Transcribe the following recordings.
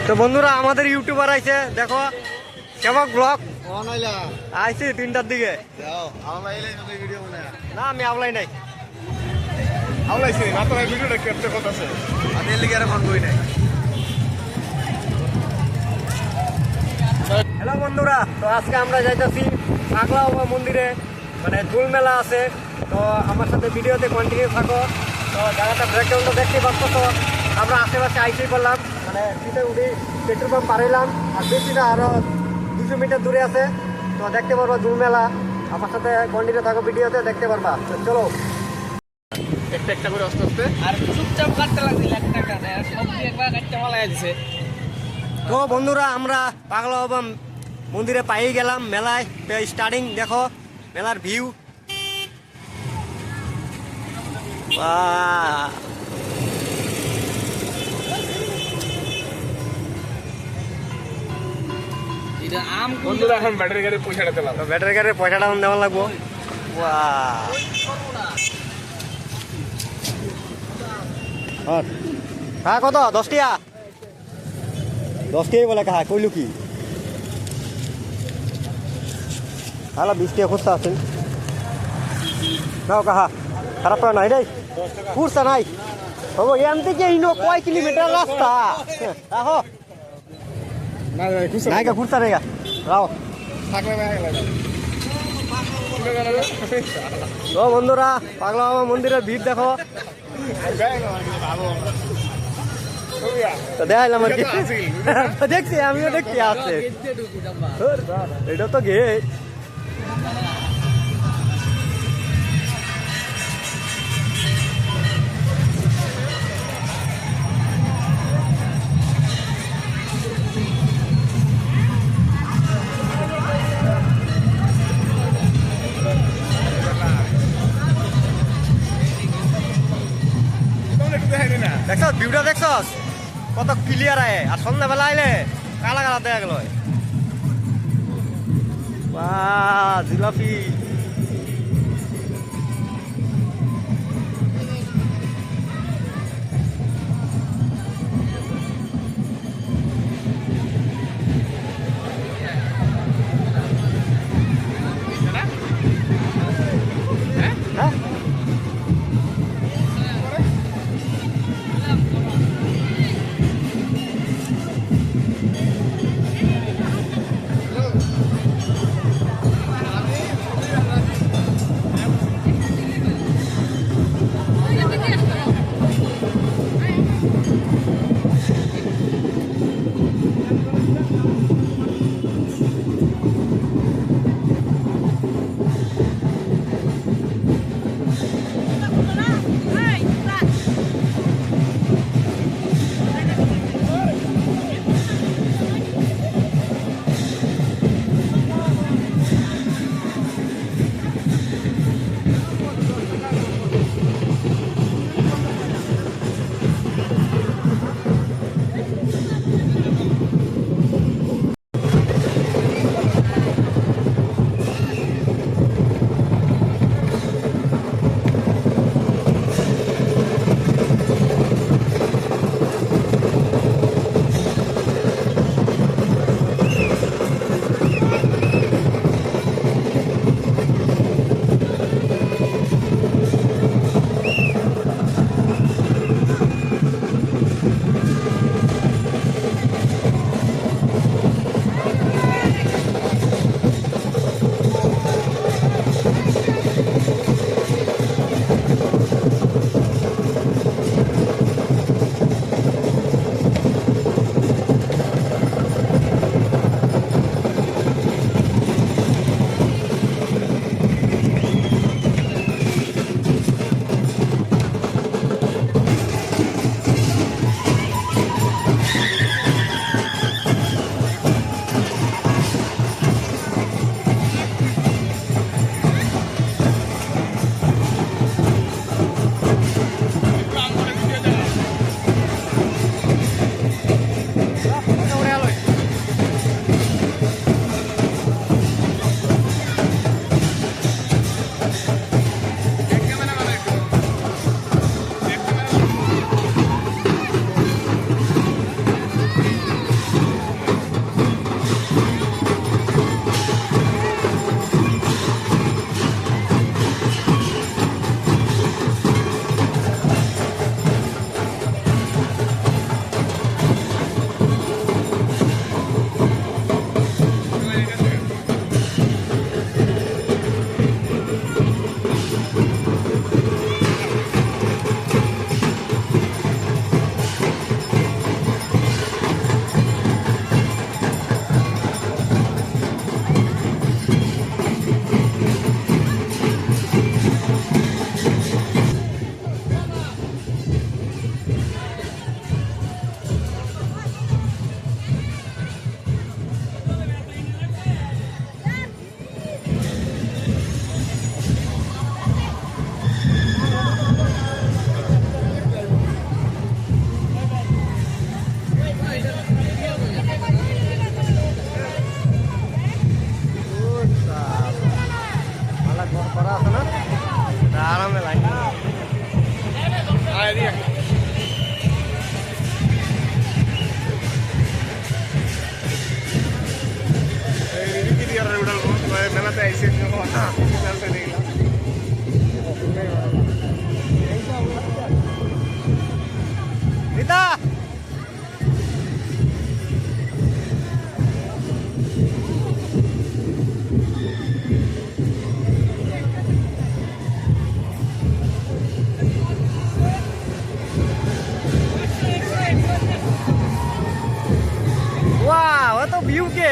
তো বন্ধুরা আমাদের ইউটিউবার আইছে দেখো কেমক ব্লগ আইছি 3টার দিকে না আমি আওলাই নাই হ্যালো বন্ধুরা, তো আজকে আমরা যাইতেছি পাগলা বাবা মন্দিরে, মানে ঝুল মেলা আছে। তো আমার সাথে ভিডিওতে কন্টিনিউ থাকো। তো জায়গাটা ব্রেকডাউনটা দেখতে পাচ্ছ। তো আমরা আশেপাশে আইসেই করলাম, মানে সিটে উঠি পেট্রোল পাম্প পারাইলাম, আর বেশি না আরও 200 মিটার দূরে আছে। তো দেখতে পারবা ঝুল মেলা, আমার সাথে কন্টিনিউ থাকো, ভিডিওতে দেখতে পারবা। তো চলো একটা একটা করে আস্তে আস্তে আর চুপচাপ কাটতে লাগছিল একটা কাটে আর সব দিয়ে একবার কাটতে মালাই দিছে। তো বন্ধুরা আমরা পাগলা বাবা মন্দিরে পাই গেলাম, মেলায় স্টার্টিং দেখো মেলার ভিউ। এটা আম বন্ধুরা এখন ব্যাটারি গাড়ি পয়সাটা দিলাম, ব্যাটারি গাড়ির পয়সাটা দেওয়া লাগবো। হ্যাঁ কত 10 টিয়া 10 টিয়াই বলে কাহা কইলু কি হ্যালো 20 টিয়া খুঁজতে আছেন নাও কাহা খারাপ করা নাই রে খুঁজতে নাই হবো এন থেকে ইনো কয় কিলোমিটার রাস্তা আহো নাই গা খুঁজতে রে গা রাও তো বন্ধুরা পাগলা বাবা মন্দিরের ভিড় দেখো, দেখাইলাম আর কি দেখছি আমিও দেখছি আছে এটা তো গেট। দেখছ ভিউটা দেখছ কত ক্লিয়ার আয়, আর সন্ধ্যাবেলা আইলে কালা কালা দেখা গেল। জিলাপি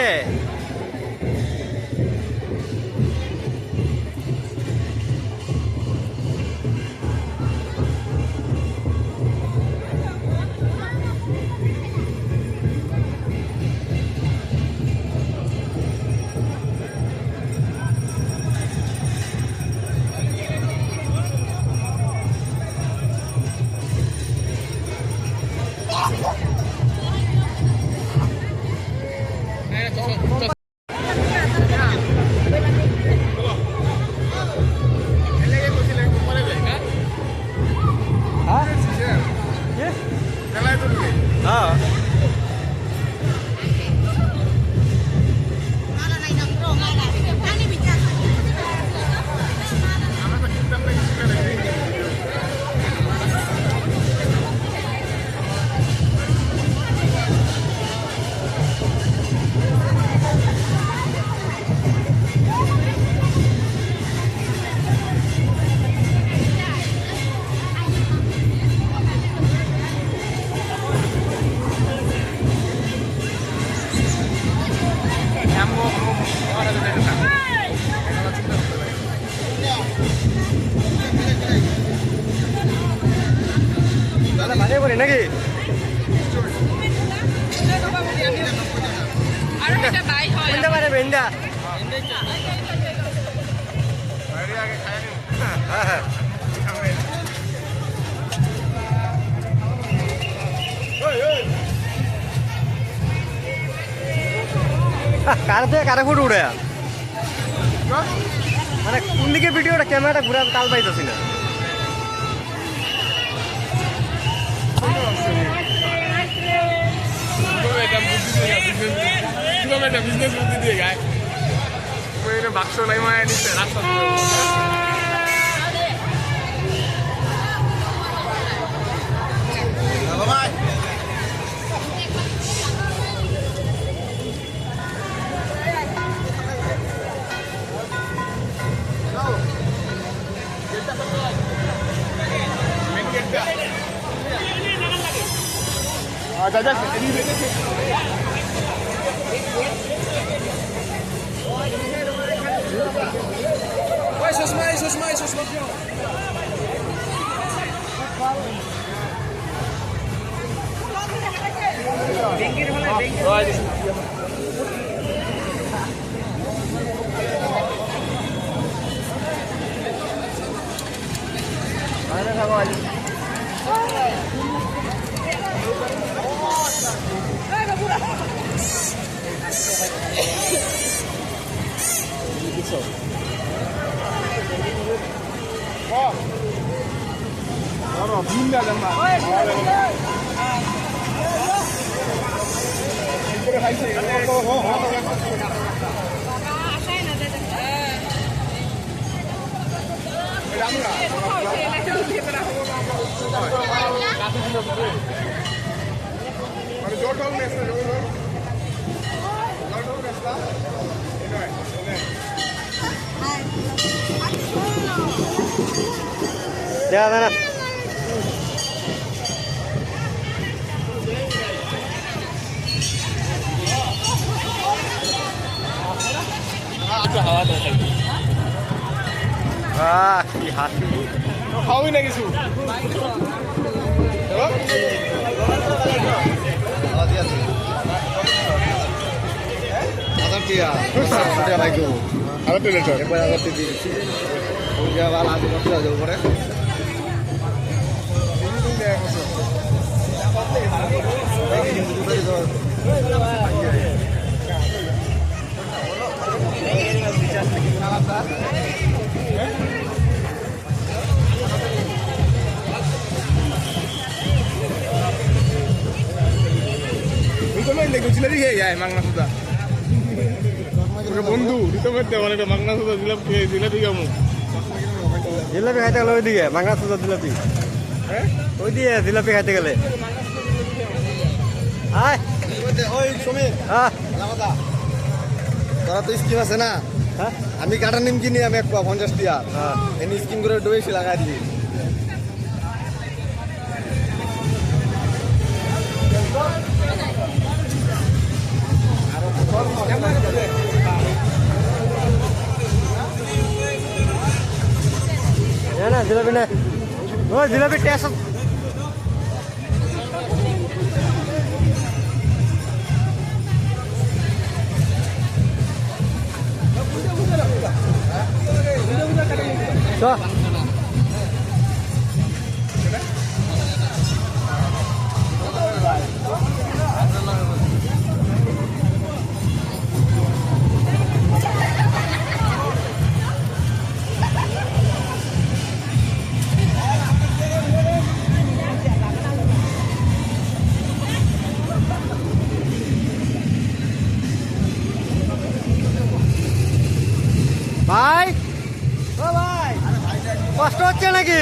হ্যাঁ ভালো করি নাকি ভেন্ডা পারে ভেন্ডা হ্যাঁ কারে থেকে কারে ফটো উঠে মানে কোন দিকে ভিডিওটা ক্যামেরাটা ঘুরে তাল পাইতেছি না বিজনেস বুদ্ধি দিয়ে গায় বাক্স নাই মায় নিচ্ছে রাস্তা দেখা যায় না কি হাসি খাওয়াই না কিছু বন্ধু মাংনা সুদা জিলাপি কেমন জিলাপি খাইতে গেলে ওইদিকে মাংনা সুদা জিলাপি ওই দিয়ে জিলাপি খাইতে গেলে তোরা তো স্কিম আছে না আমি কাটা নিম কিনি আমি এক 50 টিয়া এনে স্কিম করে ডুবেছি লাগাই দিবি জিলাপি নে ও জিলাপি টেস্ট ভাই ও ভাই কষ্ট হচ্ছে নাকি